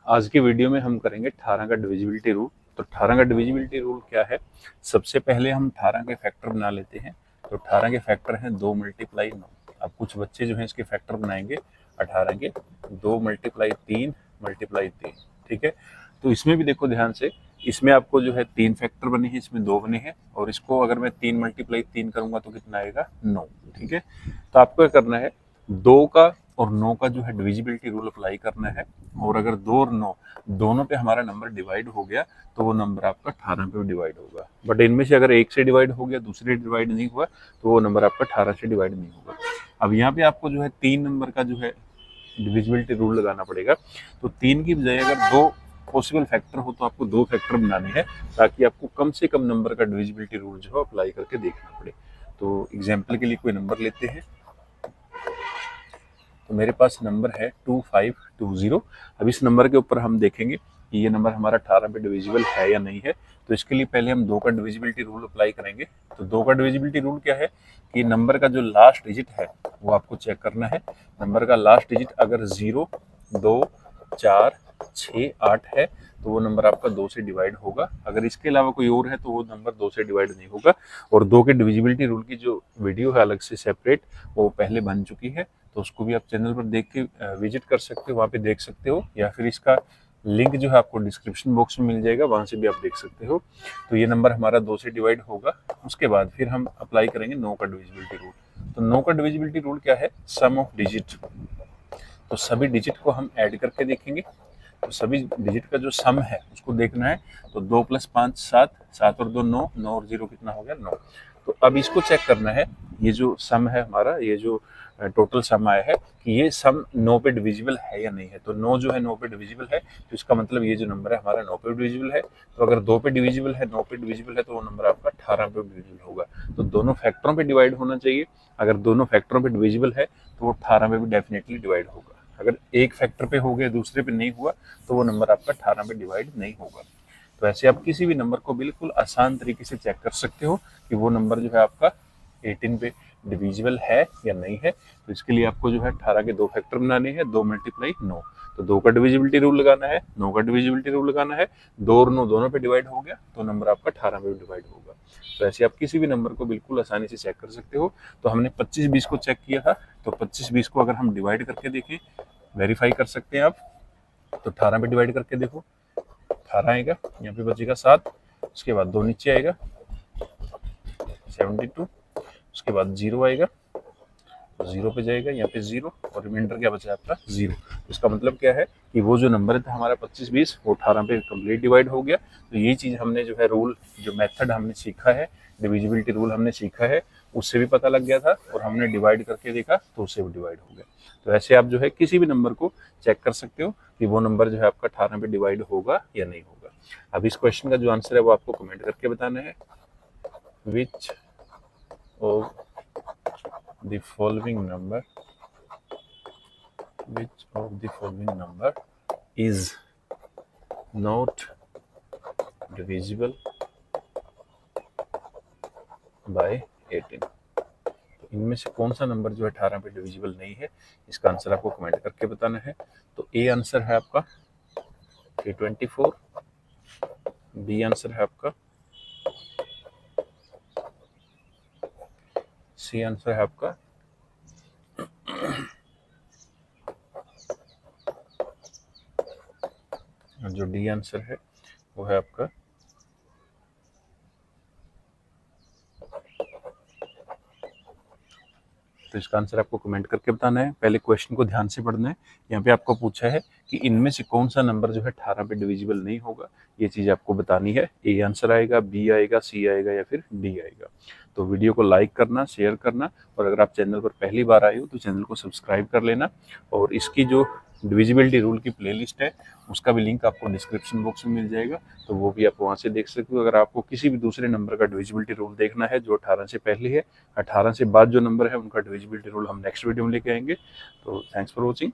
आज की वीडियो में हम करेंगे 18 का डिविजिबिलिटी रूल। तो 18 का डिविजिबिलिटी रूल क्या है? सबसे पहले हम 18 के फैक्टर बना लेते हैं। तो 18 के फैक्टर हैं 2 मल्टीप्लाई 9। अब कुछ बच्चे जो हैं इसके फैक्टर बनाएंगे 18 के 2 मल्टीप्लाई 3 मल्टीप्लाई 3। ठीक है, तो इसमें भी देखो ध्यान से, इसमें आपको जो है 3 फैक्टर बने हैं, इसमें 2 बने हैं, और इसको अगर मैं 3 मल्टीप्लाई 3 करूंगा तो कितना आएगा? 9। ठीक है, तो आपको क्या करना है, 2 का और 9 का जो है डिविजिबिलिटी रूल अप्लाई करना है। और अगर 2 और 9 दोनों पे हमारा नंबर डिवाइड हो गया तो वो नंबर आपका 18 पे डिवाइड होगा। बट इनमें से अगर एक से डिवाइड हो गया, दूसरे डिवाइड नहीं हुआ, तो वो नंबर आपका 18 से डिवाइड नहीं होगा। अब यहाँ पे आपको जो है 3 नंबर का जो है डिविजिबिलिटी रूल लगाना पड़ेगा। तो 3 की बजाय अगर 2 पॉसिबल फैक्टर हो तो आपको 2 फैक्टर बनाने हैं, ताकि आपको कम से कम नंबर का डिविजिबिलिटी रूल जो है अप्लाई करके देखना पड़े। तो एग्जाम्पल के लिए कोई नंबर लेते हैं। तो मेरे पास नंबर है 2520। अब इस नंबर के ऊपर हम देखेंगे कि ये नंबर हमारा 18 पे डिविजिबल है या नहीं है। तो इसके लिए पहले हम 2 का डिविजिबिलिटी रूल अप्लाई करेंगे। तो 2 का डिविजिबिलिटी रूल क्या है कि नंबर का जो लास्ट डिजिट है वो आपको चेक करना है। नंबर का लास्ट डिजिट अगर 0, 2, 4, 6, 8 है तो वो नंबर आपका 2 से डिवाइड होगा। अगर इसके अलावा कोई और है तो वो नंबर 2 से डिवाइड नहीं होगा। और 2 के डिविजिबिलिटी रूल की जो वीडियो है अलग से सेपरेट, वो पहले बन चुकी है, तो उसको भी आप चैनल पर देख के विजिट कर सकते हो, वहाँ पे देख सकते हो, या फिर इसका लिंक जो है आपको डिस्क्रिप्शन बॉक्स में मिल जाएगा, वहाँ से भी आप देख सकते हो। तो ये नंबर हमारा 2 से डिवाइड होगा। उसके बाद फिर हम अप्लाई करेंगे 9 का डिविजिबिलिटी रूल। तो 9 का डिविजिबिलिटी रूल क्या है? सम ऑफ डिजिट। तो सभी डिजिट को हम ऐड करके देखेंगे। तो सभी डिजिट का जो सम है उसको देखना है। तो 2 + 5 7, 7 और 2 9, 9 और 0 कितना हो गया? 9। तो अब इसको चेक करना है, ये जो सम है हमारा, ये जो टोटल सम आया है, कि ये सम 9 पे डिविजिबल है या नहीं है। तो 9 जो है 9 पे डिविजिबल है, तो इसका मतलब ये जो नंबर है हमारा 9 पे डिविजिबल है। तो अगर 2 पे डिविजिबल है, 9 पे डिविजिबल है, तो वो नंबर आपका 18 पे डिविजिबल होगा। तो दोनों फैक्टरों पे डिवाइड होना चाहिए। अगर दोनों फैक्टरों पे डिविजिबल है तो वो 18 पे भी डेफिनेटली डिवाइड होगा। अगर एक फैक्टर पे हो गया, दूसरे पे नहीं हुआ, तो वो नंबर आपका 18 पे डिवाइड नहीं होगा। तो ऐसे आप किसी भी नंबर को बिल्कुल आसान तरीके से चेक कर सकते हो कि वो नंबर जो है आपका 18 पे डिविजिबल है या नहीं है। तो इसके लिए आपको जो है 18 के 2 फैक्टर बनाने हैं, 2 × 9। तो 2 का डिविजिबिलिटी रूल लगाना है, 9 का डिविजिबिलिटी रूल लगाना है, 2 और 9 दोनों पे डिवाइड हो गया तो नंबर आपका 18 पे डिवाइड होगा। तो ऐसे आप किसी भी नंबर को बिल्कुल आसानी से चेक कर सकते हो। तो हमने 25-20 को चेक किया था, तो 25-20 को अगर हम डिवाइड करके देखें, वेरीफाई कर सकते हैं आप। तो 18 पे डिवाइड करके देखो, 18 आएगा, यहाँ पे बचेगा 7, उसके बाद 2 नीचे आएगा 72, उसके बाद 0 आएगा, तो 0 पे जाएगा, यहाँ पे 0, और रिमाइंडर क्या बचा आपका? 0। इसका मतलब क्या है कि वो जो नंबर था हमारा 25-20, वो 18 पे कंप्लीट डिवाइड हो गया। तो ये चीज़ हमने जो है रूल, जो मेथड हमने सीखा है, डिविजिबिलिटी रूल हमने सीखा है, उससे भी पता लग गया था, और हमने डिवाइड करके देखा तो उससे भी डिवाइड हो गया। तो ऐसे आप जो है किसी भी नंबर को चेक कर सकते हो कि वो नंबर जो है आपका 18 पे डिवाइड होगा या नहीं होगा। अब इस क्वेश्चन का जो आंसर है वो आपको कमेंट करके बताना है। Which of the following number is not divisible by 18। तो इनमें से कौन सा नंबर जो है 18 पे डिविजिबल नहीं है, इसका आंसर आपको कमेंट करके बताना है। तो ए आंसर है आपका 324, बी आंसर है आपका, सी आंसर है आपका, जो डी आंसर है वो है आपका, तो इसका आंसर आपको कमेंट करके बताना है। पहले क्वेश्चन को ध्यान से पढ़ना है। यहाँ पे आपको पूछा है कि इनमें से कौन सा नंबर जो है 18 पे डिविजिबल नहीं होगा, ये चीज़ आपको बतानी है। ए आंसर आएगा, बी आएगा, सी आएगा, या फिर डी आएगा। तो वीडियो को लाइक करना, शेयर करना, और अगर आप चैनल पर पहली बार आए हो तो चैनल को सब्सक्राइब कर लेना। और इसकी जो डिविजिबिलिटी रूल की प्लेलिस्ट है उसका भी लिंक आपको डिस्क्रिप्शन बॉक्स में मिल जाएगा, तो वो भी आप वहाँ से देख सकते हो। अगर आपको किसी भी दूसरे नंबर का डिविजिबिलिटी रूल देखना है जो 18 से पहले है, 18 से बाद जो नंबर है उनका डिविजिबिलिटी रूल हम नेक्स्ट वीडियो में लेके आएंगे। तो थैंक्स फॉर वॉचिंग।